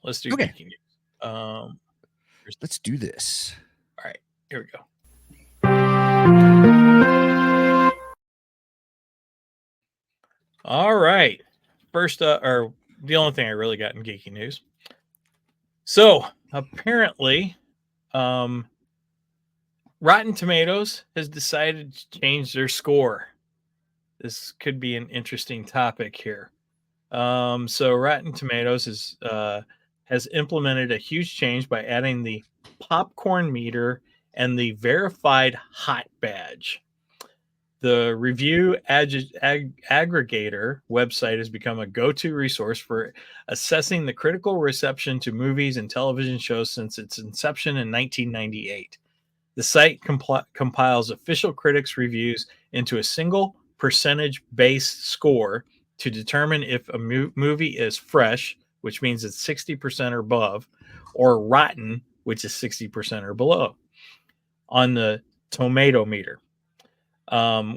Let's do Okay, geeking news. Um, let's do this. all right, here we go. All right. First, or the only thing I really got in geeky news. So apparently, um, Rotten Tomatoes has decided to change their score. This could be an interesting topic here. So Rotten Tomatoes has implemented a huge change by adding the popcorn meter and the verified hot badge. The review aggregator website has become a go-to resource for assessing the critical reception to movies and television shows since its inception in 1998. The site compiles official critics' reviews into a single percentage-based score to determine if a movie is fresh, which means it's 60% or above, or rotten, which is 60% or below, on the tomato meter.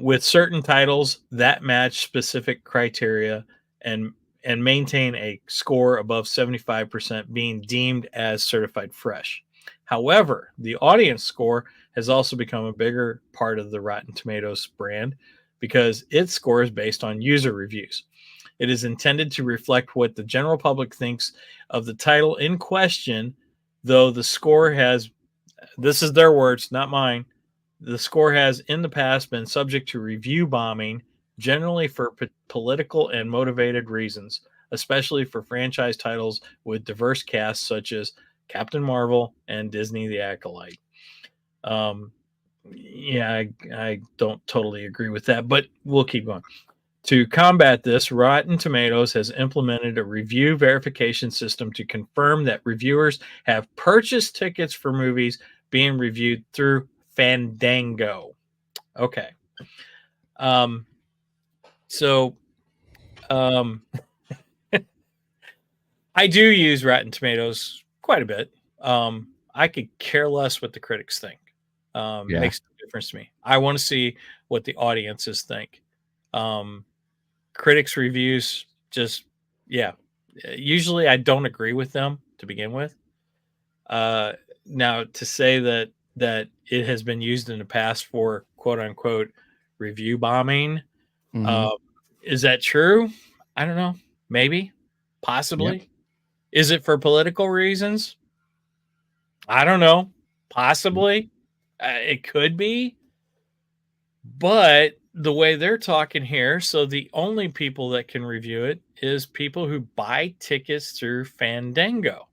With certain titles that match specific criteria and maintain a score above 75% being deemed as certified fresh. However, the audience score has also become a bigger part of the Rotten Tomatoes brand because its score is based on user reviews. It is intended to reflect what the general public thinks of the title in question, though the score has, this is their words, not mine, the score has in the past been subject to review bombing, generally for political and motivated reasons, especially for franchise titles with diverse casts such as Captain Marvel and Disney the Acolyte. Um, yeah, I don't totally agree with that, but we'll keep going. To combat this, Rotten Tomatoes has implemented a review verification system to confirm that reviewers have purchased tickets for movies being reviewed through Fandango. Okay. Um, so um, I do use Rotten Tomatoes quite a bit. I could care less what the critics think. Yeah. Makes no difference to me. I want to see what the audiences think. Um, critics' reviews, just, yeah. Usually I don't agree with them to begin with. Now, to say that it has been used in the past for quote unquote review bombing, Mm-hmm. uh, is that true? I don't know. Maybe, Yep. possibly. Is it for political reasons? I don't know. Possibly. It could be. But the way they're talking here, so the only people that can review it is people who buy tickets through Fandango.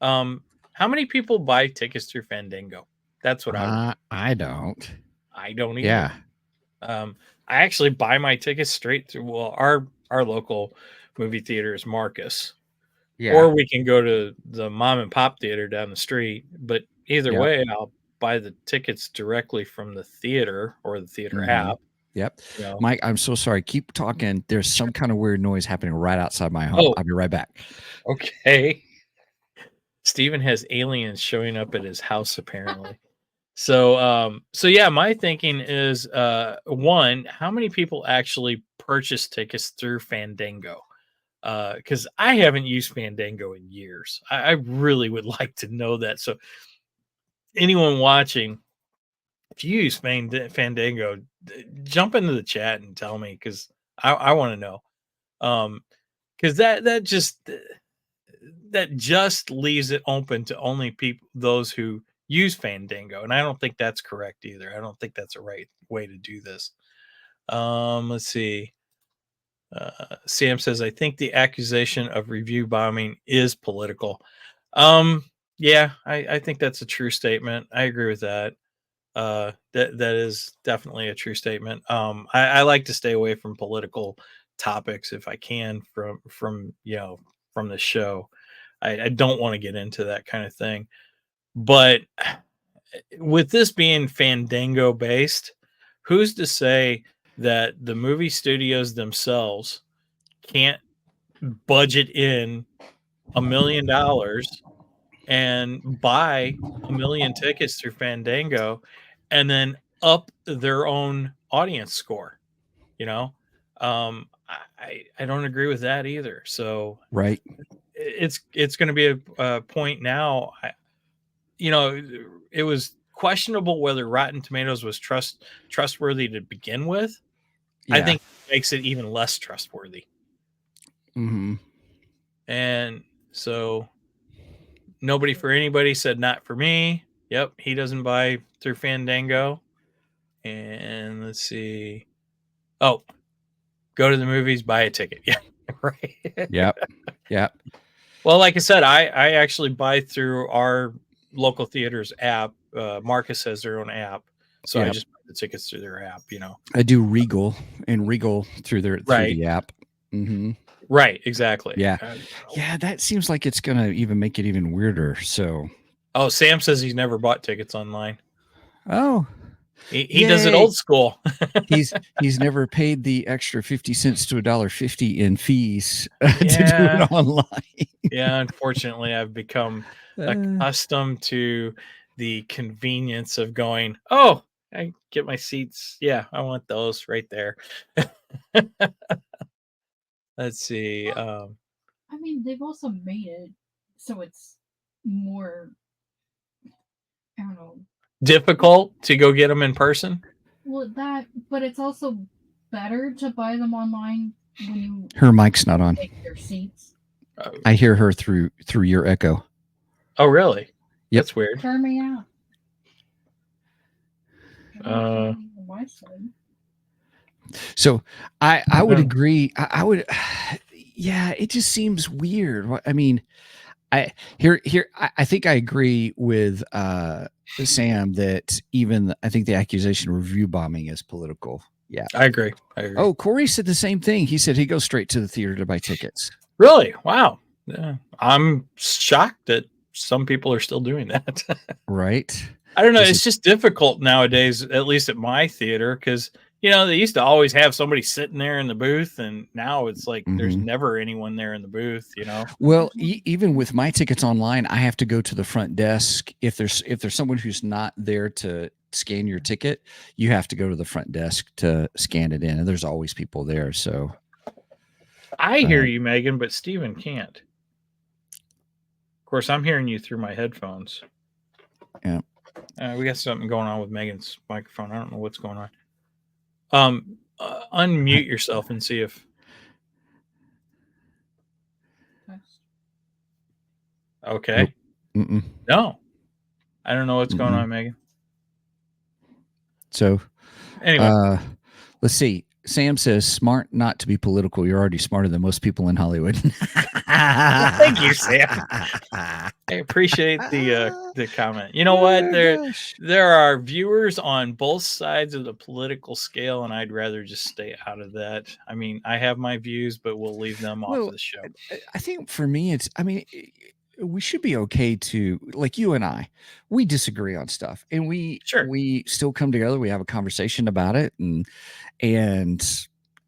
How many people buy tickets through Fandango? That's what I want. I don't. I don't either. Yeah. I actually buy my tickets straight through. Well, our local movie theater is Marcus, Yeah. or we can go to the mom and pop theater down the street. But either Yep. way, I'll buy the tickets directly from the theater or the theater Mm-hmm. app. Yep. You know. Mike, I'm so sorry. Keep talking. There's some kind of weird noise happening right outside my home. Oh, I'll be right back. okay. Steven has aliens showing up at his house apparently. So yeah, my thinking is one, how many people actually purchase tickets through Fandango? Because I haven't used Fandango in years. I really would like to know that. So anyone watching, if you use Fandango, jump into the chat and tell me because I want to know. Because that just leaves it open to only people those who use Fandango, and I don't think that's correct either. I don't think that's a right way to do this. Let's see. Sam says, I think the accusation of review bombing is political. Yeah, I think that's a true statement. I agree with that. That is definitely a true statement. I like to stay away from political topics if I can from from the show. I don't want to get into that kind of thing. But with this being Fandango based, who's to say that the movie studios themselves can't budget in $1 million and buy 1 million tickets through Fandango and then up their own audience score? You know, I don't agree with that either. So Right. it's going to be a point now. It was questionable whether Rotten Tomatoes was trustworthy to begin with. Yeah. I think it makes it even less trustworthy. Mm-hmm. And so Nobody for Anybody said not for me. Yep, he doesn't buy through Fandango. And let's see. Oh, go to the movies, buy a ticket. Yeah, right. Yep. Yep. Well, like I said, I actually buy through our local theater's app. Marcus has their own app, so I just buy the tickets through their app. I do Regal through the app. Mm-hmm. Right, exactly. Yeah. Yeah, that seems like it's gonna even make it even weirder. So Sam says he's never bought tickets online. Oh. He does it old school. he's never paid the extra 50 cents to $1.50 in fees to do it online. Yeah, unfortunately, I've become accustomed to the convenience of going, oh, I get my seats. Yeah, I want those right there. Let's see. I mean, they've also made it so it's more, I don't know, difficult to go get them in person. Well, but it's also better to buy them online when you. Her mic's not on. Take your seats. I hear her through your echo. Oh, really? Yep. That's weird. Turn me out. So I would agree. I would. Yeah, it just seems weird. I mean, I think I agree with Sam that I think the accusation of review bombing is political. Yeah, I agree. Oh, Corey said the same thing. He said he goes straight to the theater to buy tickets. Really? Wow. Yeah. I'm shocked that some people are still doing that. Right. I don't know. It's just difficult nowadays, at least at my theater, because they used to always have somebody sitting there in the booth, and now it's like there's never anyone there in the booth. Well, even with my tickets online, I have to go to the front desk. If there's someone who's not there to scan your ticket, you have to go to the front desk to scan it in, and there's always people there. So I hear you, Megan, but Steven can't. Of course, I'm hearing you through my headphones. Yeah. We got something going on with Megan's microphone. I don't know what's going on. Unmute yourself and see if. Okay. Nope. No, I don't know what's going on, Megan. So, anyway, let's see. Sam says, "Smart not to be political. You're already smarter than most people in Hollywood." Well, thank you, Sam. I appreciate the comment. You know what? There are viewers on both sides of the political scale, and I'd rather just stay out of that. I mean, I have my views, but we'll leave them off of the show. I think for me, we should be okay to, like you and I, we disagree on stuff, and we still come together. We have a conversation about it, and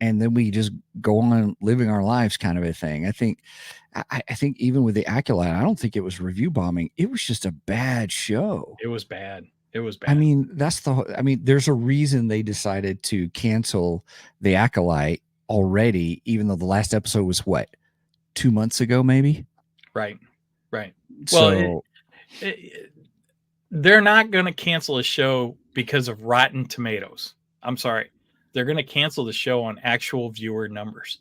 then we just go on living our lives, kind of a thing. I think even with the Acolyte, I don't think it was review bombing. It was just a bad show. It was bad. I mean, there's a reason they decided to cancel the Acolyte already, even though the last episode was 2 months ago, maybe. Right. So, well, they're not going to cancel a show because of Rotten Tomatoes. I'm sorry. They're going to cancel the show on actual viewer numbers.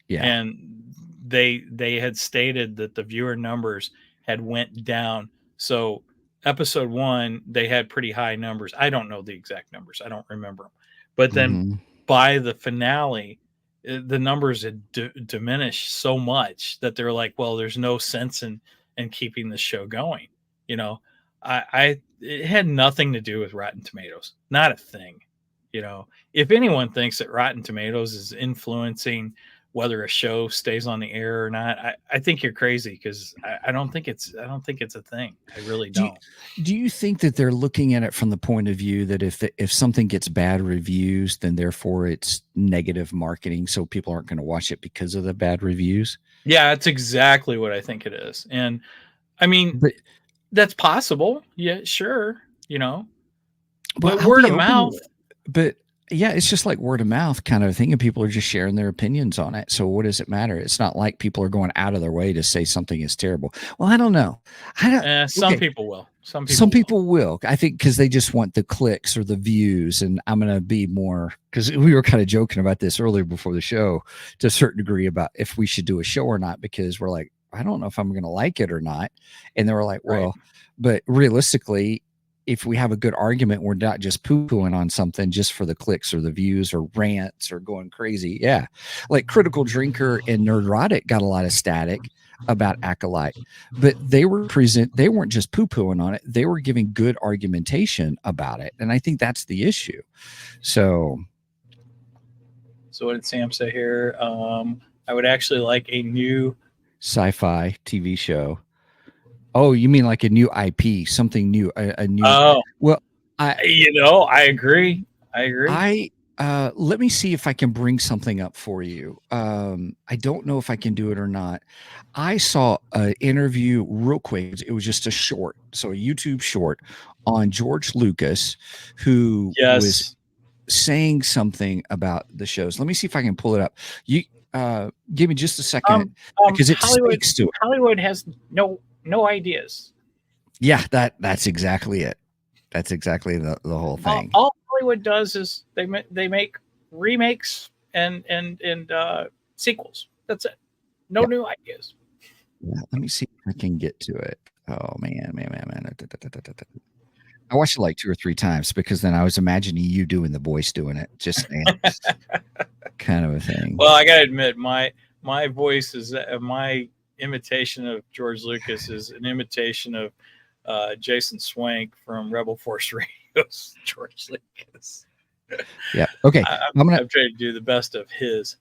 Yeah. And they had stated that the viewer numbers had went down. So episode 1, they had pretty high numbers. I don't know the exact numbers. I don't remember them. But then by the finale, the numbers had diminished so much that they're like, well, there's no sense in keeping the show going. It had nothing to do with Rotten Tomatoes. Not a thing. If anyone thinks that Rotten Tomatoes is influencing whether a show stays on the air or not, I think you're crazy, because I don't think it's a thing. I really don't. Do you think that they're looking at it from the point of view that if something gets bad reviews, then therefore it's negative marketing, so people aren't going to watch it because of the bad reviews? Yeah, that's exactly what I think it is. And I mean, that's possible. Yeah, sure. But word of mouth. But Yeah, it's just like word of mouth kind of thing, and people are just sharing their opinions on it. So what does it matter? It's not like people are going out of their way to say something is terrible. Well, I don't know. I don't. Some Okay, people will. some people will. I think because they just want the clicks or the views, and I'm going to be more because we were kind of joking about this earlier before the show to a certain degree about if we should do a show or not because we're like, I don't know if I'm going to like it or not, and they were like, Right. well, but realistically, if we have a good argument, we're not just poo-pooing on something just for the clicks or the views or rants or going crazy. Yeah. Like Critical Drinker and Nerdrotic got a lot of static about Acolyte, but they weren't just poo-pooing on it. They were giving good argumentation about it. And I think that's the issue. So what did Sam say here? I would actually like a new sci-fi TV show. Oh, you mean like a new IP, something new, a new. Oh, well, I agree. Let me see if I can bring something up for you. I don't know if I can do it or not. I saw an interview real quick. It was just a short, so a YouTube short on George Lucas, who was Yes. saying something about the shows. Let me see if I can pull it up. You give me just a second because it speaks to it. Hollywood has no ideas. Yeah, that's exactly it. That's exactly the whole thing. All Hollywood does is they make remakes and sequels. That's it. No new ideas. Yeah, let me see if I can get to it. Oh man. I watched it like 2 or 3 times because then I was imagining you doing the voice doing it, just kind of a thing. Well, I gotta admit, my voice is my imitation of George Lucas is an imitation of Jason Swank from Rebel Force Radio's George Lucas. Yeah. Okay. I'm trying to do the best of his.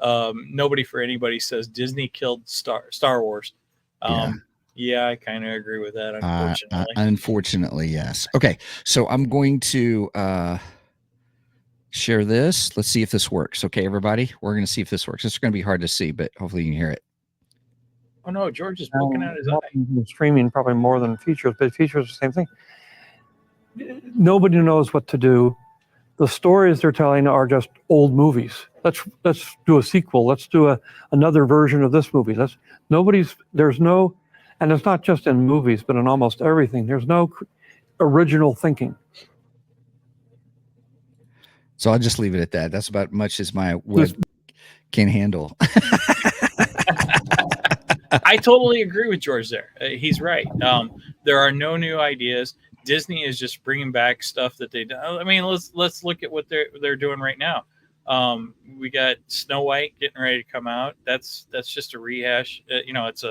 Nobody for anybody says Disney killed Star Wars. Yeah, I kind of agree with that. Unfortunately, unfortunately, yes. Okay, so I'm going to share this. Let's see if this works. Okay, everybody, we're going to see if this works. It's going to be hard to see, but hopefully you can hear it. Oh no, George is poking out his eye. Streaming probably more than features, but features the same thing. Nobody knows what to do. The stories they're telling are just old movies. Let's do a sequel. Let's do another version of this movie. There's no, and it's not just in movies, but in almost everything. There's no original thinking. So I'll just leave it at that. That's about much as my web can handle. I totally agree with George there. He's right. There are no new ideas. Disney is just bringing back stuff that they. I mean, let's look at what they're doing right now. We got Snow White getting ready to come out. That's just a rehash. It's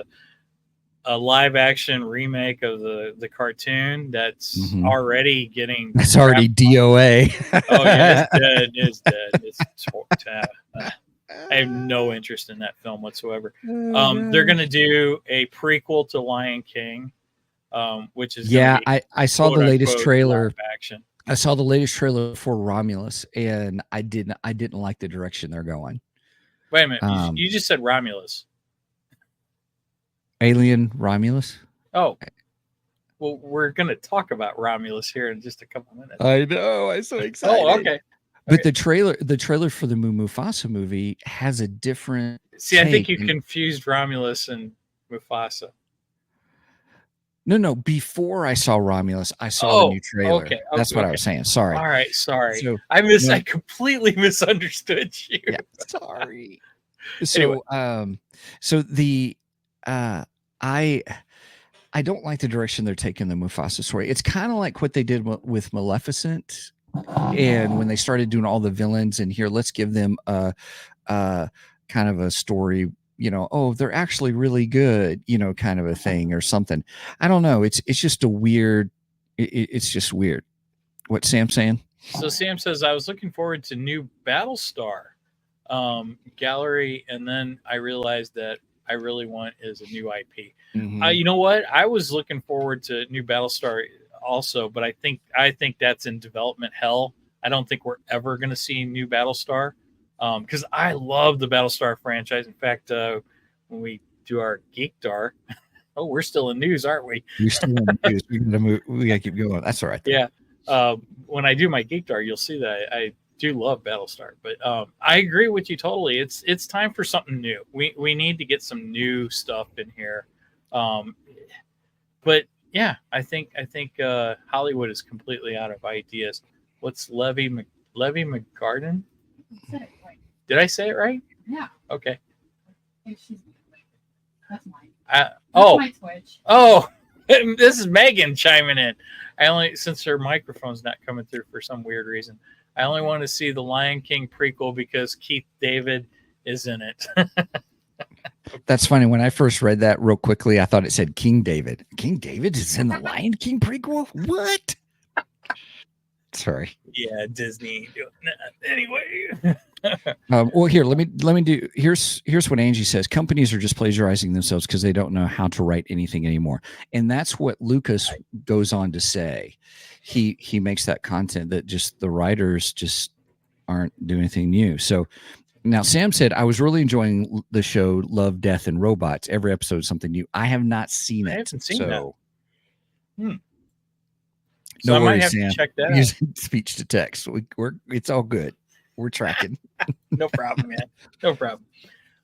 a live action remake of the cartoon that's already getting. That's already DOA. Oh yeah, it's dead. I have no interest in that film whatsoever. They're going to do a prequel to Lion King, which is I saw the latest trailer. Action. I saw the latest trailer for Romulus, and I didn't like the direction they're going. Wait a minute, you just said Romulus. Alien Romulus. Oh, well, we're going to talk about Romulus here in just a couple minutes. I know. I'm so excited. Oh, okay. But the trailer for the Mufasa movie has a different. See, I think you confused Romulus and Mufasa. No. Before I saw Romulus, I saw the new trailer. Okay. That's what I was saying. Sorry. All right. Sorry. So, I completely misunderstood you. Yeah, sorry. So, anyway. So the I don't like the direction they're taking the Mufasa story. It's kind of like what they did with Maleficent. And when they started doing all the villains and here, let's give them a kind of a story, they're actually really good, kind of a thing or something. I don't know. It's just a weird, it's just weird. What's Sam saying? So Sam says, I was looking forward to new Battlestar gallery. And then I realized that I really want is a new IP. You know what? I was looking forward to new Battlestar also, but I think that's in development hell. I don't think we're ever going to see new Battlestar because I love the Battlestar franchise. In fact, when we do our Geekdar, we're still in news, aren't we? We're still in news. We got to keep going. That's all right. Yeah. When I do my Geekdar, you'll see that I do love Battlestar, but I agree with you totally. It's time for something new. We need to get some new stuff in here. But yeah, I think Hollywood is completely out of ideas. What's Levy McGarden? You said it right. Did I say it right? Yeah. Okay. Hey, that's mine. Oh, My Twitch. oh, this is Megan chiming in. I only, since her microphone's not coming through for some weird reason, I only want to see the Lion King prequel because Keith David is in it. That's funny. When I first read that real quickly, I thought it said King David. King David is in the Lion King prequel? What? Sorry. Yeah, Disney. Anyway. Well, here, let me do. Here's what Angie says. Companies are just plagiarizing themselves because they don't know how to write anything anymore, and that's what Lucas goes on to say. He makes that content that just the writers just aren't doing anything new. So now Sam said, I was really enjoying the show Love, Death, and Robots. Every episode is something new. I have not seen it. I haven't seen that. So No I might worries, have Sam. to check that out. Using speech to text. It's all good. We're tracking. No problem, man. No problem.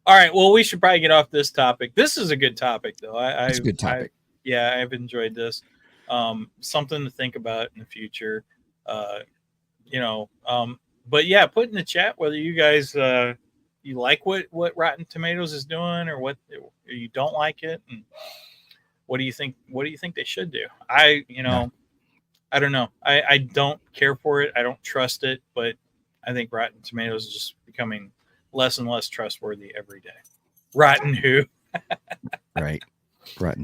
All right. Well, we should probably get off this topic. This is a good topic, though. It's a good topic. I've enjoyed this. Something to think about in the future. But yeah, put in the chat whether you guys you like what Rotten Tomatoes is doing or what, or you don't like it, and what do you think they should do? I don't know. I don't care for it. I don't trust it, but I think Rotten Tomatoes is just becoming less and less trustworthy every day. Rotten who? Right. Rotten.